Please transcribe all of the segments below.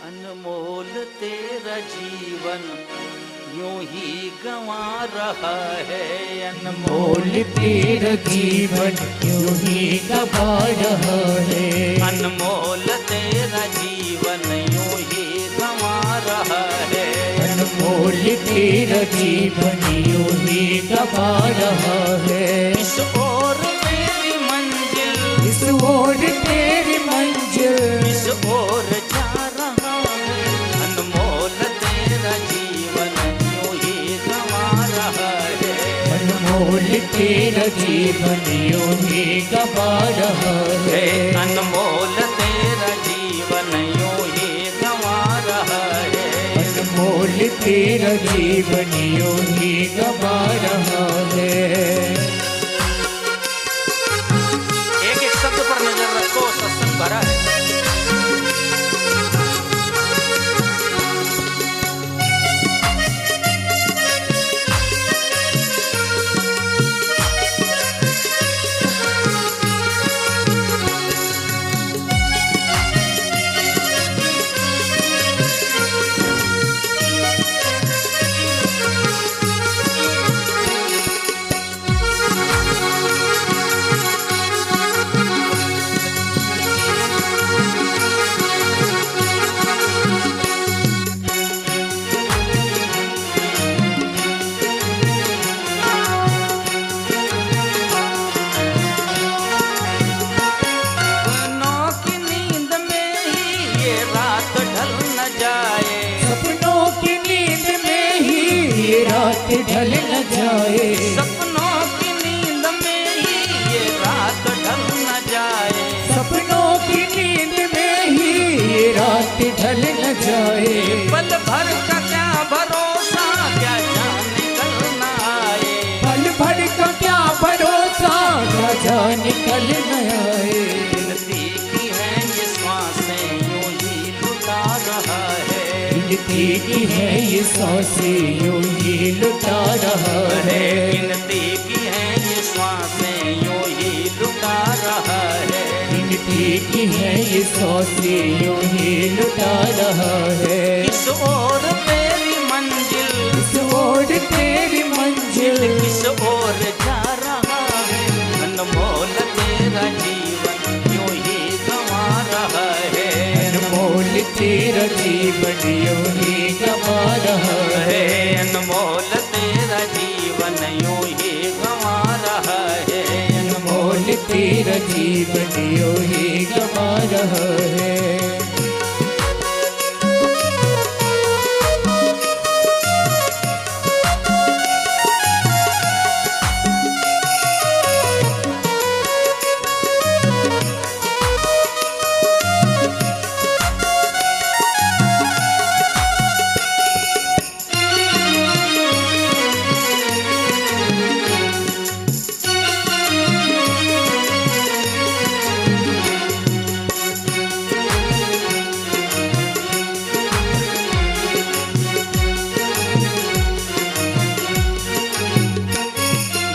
अनमोल तेरा जीवन यूं ही गंवा रहा है। अनमोल तेरा जीवन यूं ही गंवा रहा है। अनमोल तेरा जीवन यूं ही गंवा रहा है। अनमोल तेरा जीवन यूं ही गंवा रहा है। इस ओर तेरी मंजिल, इस ओर तेरी मंजिल, इस ओर जा रहा है। अनमोल तेरा जीवन यूं ही गंवा रहा है। अनमोल तेरा जीवन यूं ही गंवा रहा है। अनमोल तेरा जीवन यूं ही गंवा रहा है। अनमोल तेरा जीवन यूं ही गंवा रहा है। एक एक शब्द पर नजर रखो, सत्संग भरा है। रात ढल न जाए, सपनों की नींद में ही ये रात ढल न जाए। सपनों की नींद में ही ये रात ढल न जाए। पल भर का क्या भरोसा, क्या जाने कल न आए। पल भर का क्या भरोसा, क्या जाने कल न आए। गिनती की है ये सांसें यूं ही लुटा रहा है। गिनती की है ये सांसें यूं ही लुटा रहा है। गिनती की है ये सांसें यूं ही लुटा रहा है। गिनती की है ये सांसें यूं ही लुटा रहा है। किस ओर तेरी मंजिल, किस ओर तेरी मंजिल, किस ओर जा रहा है। अनमोल तेरा जीवन यूं ही गंवा रहा है। अनमोल तेरा जीवन यूं ही गंवा रहा है। अनमोल तेरा जीवन यूं ही गंवा रहा है। अनमोल तेरा जीवन यूं ही गंवा रहा है।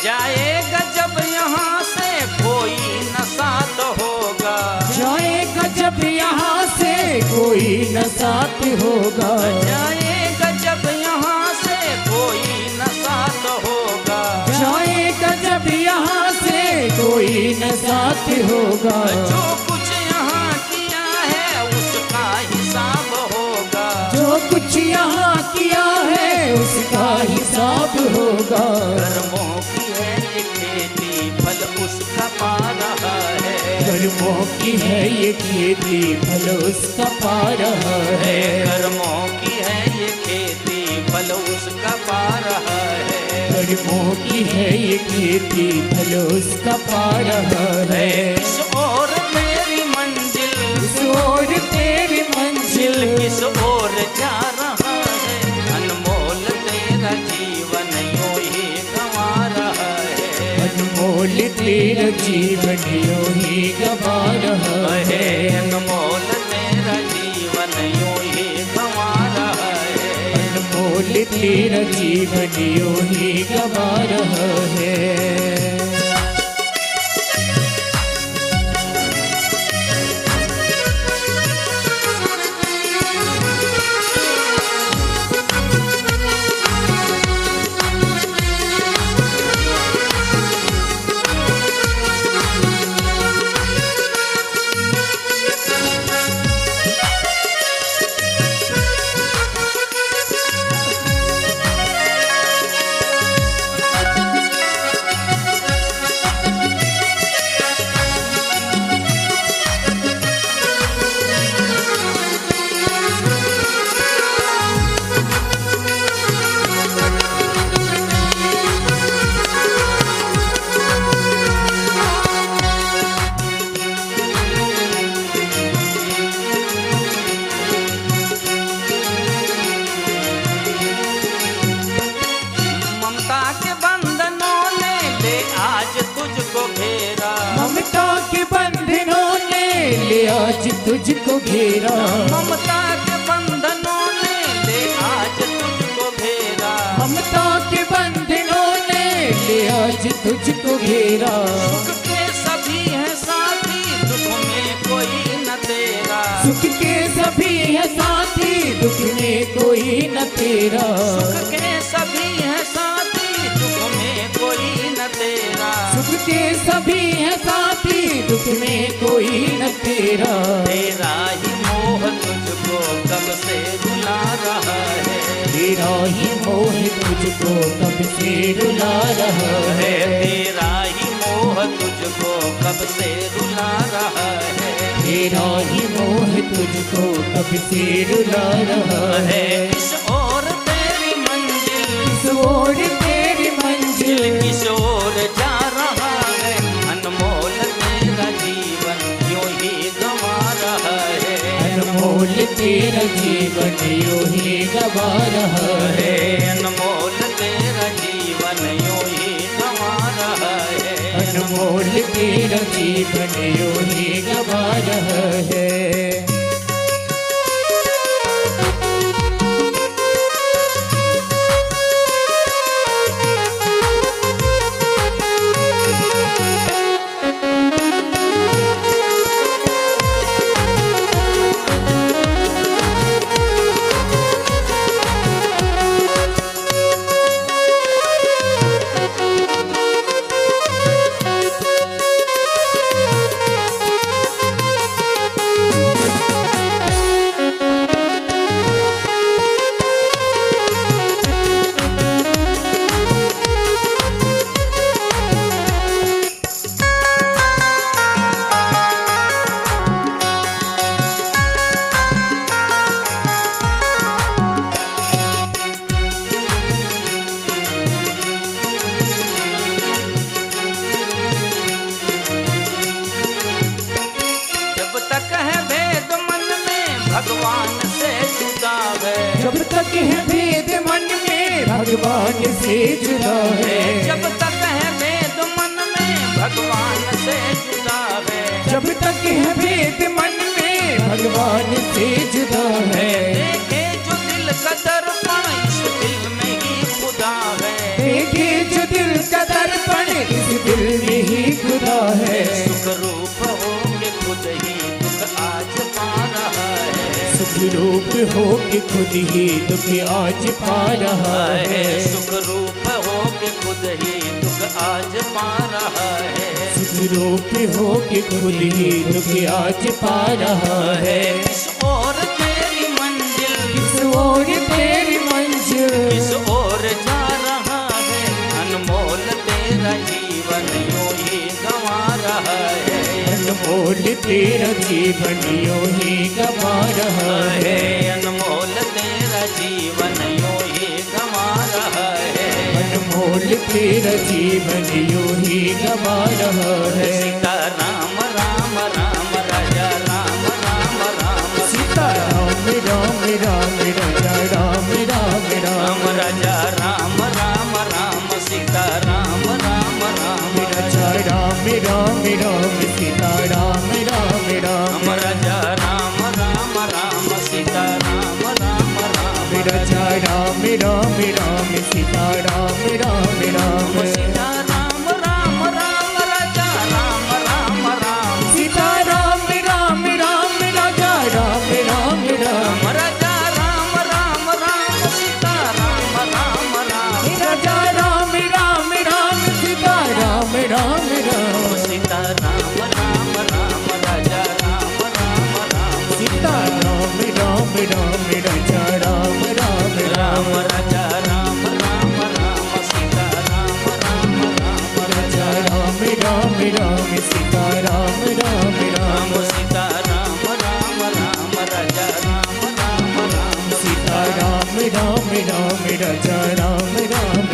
जाएगा जब यहाँ से कोई न साथ होगा। जाएगा जब यहाँ से कोई न साथ होगा। जाएगा जब यहाँ से कोई न साथ होगा। जाएगा जब यहाँ से कोई न साथ होगा। जो कुछ यहाँ किया है उसका हिसाब होगा। जो कुछ यहाँ किया है उसका हिसाब होगा। कर्मों की है ये खेती, फल उसका पा रहा है। कर्मों की है ये खेती, फल उसका पा रहा है। कर्मों की है ये खेती, फल उसका पा रहा है। कर्मों की है ये खेती, फल उसका पा रहा है। किस ओर तेरी मंजिल, किस ओर तेरी मंजिल, किस ओर जा रहा है। अनमोल तेरा जीवन यूं ही गंवा रहा है। अनमोल तेरा जीवन यूं ही गंवा रहा है। अनमोल तेरा जीवन यूं ही गंवा रहा है। अनमोल तेरा जीवन यूं ही गंवा रहा है। ले आज तुझको घेरा, ममता के बंधनों ने ले आज तुझको घेरा, ममता के बंधनों ने ले आज तुझको घेरा। सुख के सभी हैं साथी, दुख में कोई न तेरा, सुख के सभी है साथी, दुख में कोई न तेरा। सुख के सभी हैं साथी, दुख में कोई न तेरा, सुख के सभी है साथी, दुख में कोई न तेरा। तेरा ही मोह तुझको कब से रुला रहा है, तेरा ही मोह तुझको कब से रुला रहा है। तेरा ही मोह तुझको कब से रुला रहा है, तेरा ही मोह तुझको कब से रुला रहा है। किस ओर तेरी मंजिल, किस ओर तेरी मंजिल, किस ओर जा रहा है, अनमोल तेरा जीवन यूं ही गंवा रहा है, अनमोल तेरा जीवन यूं ही गवा रहा है। अनमोल तेरा जीवन यूं ही गंवा रहा है, अनमोल तेरा जीवन यूं ही गवा रहा है। भगवान से जुदा है, जब तक है भेद मन में भगवान से जुदा है। जब तक है भेद मन में भगवान से जुदा है, जब तक है भेद मन में भगवान से जुदा है। देखे जो दिल का दर्पण इस दिल में ही खुदा है, देखे जो दिल का दर्पण इस दिल में ही खुदा है। सुख रूप हो के खुद ही दुख आज पा रहा है, सुख रूप हो के खुद ही दुख आज पा रहा है। सुख रूप हो के खुद ही दुख आज पा रहा है, सुख रूप हो के खुद ही दुख आज पा रहा है। किस ओर तेरी मंजिल, किस ओर तेरी मंजिल, किस ओर जा रहा है, अनमोल तेरा जीवन यूं ही गंवा रहा है, अनमोल तेरा जीवन यूं ही गंवा रहा है। अनमोल तेरा जीवन यूं ही गंवा रहा है, अनमोल तेरा जीवन यूं ही गंवा रहा है। सीता राम राम राम राजा राम राम राम, सीता राम राम राम राजा राम राम राम, राजा राम राम राम, सीता राम राम राम, राजा राम राम राम, सीता राम राम राम, राजा राम राम राम, सीता राम राम राम, राजा राम राम राम, सीता राम राम राम, सीता राम राम राम, राजा राम राम राम, सीता राम राम राम, राजा राम राम राम, राजा राम राम राम, सीता राम राम राम, राजा राम राम राम, सीता राम राम राम, सीता राम राम राम, राजा राम राम राम, सीता राम राम राम, राजा राम राम राम, राजा राम राम राम, सीता राम राम राम, राजा राम राम राम, सीता राम राम राम, सीता राम राम राम, राजा राम राम राम, सीता राम राम राम, राजा राम राम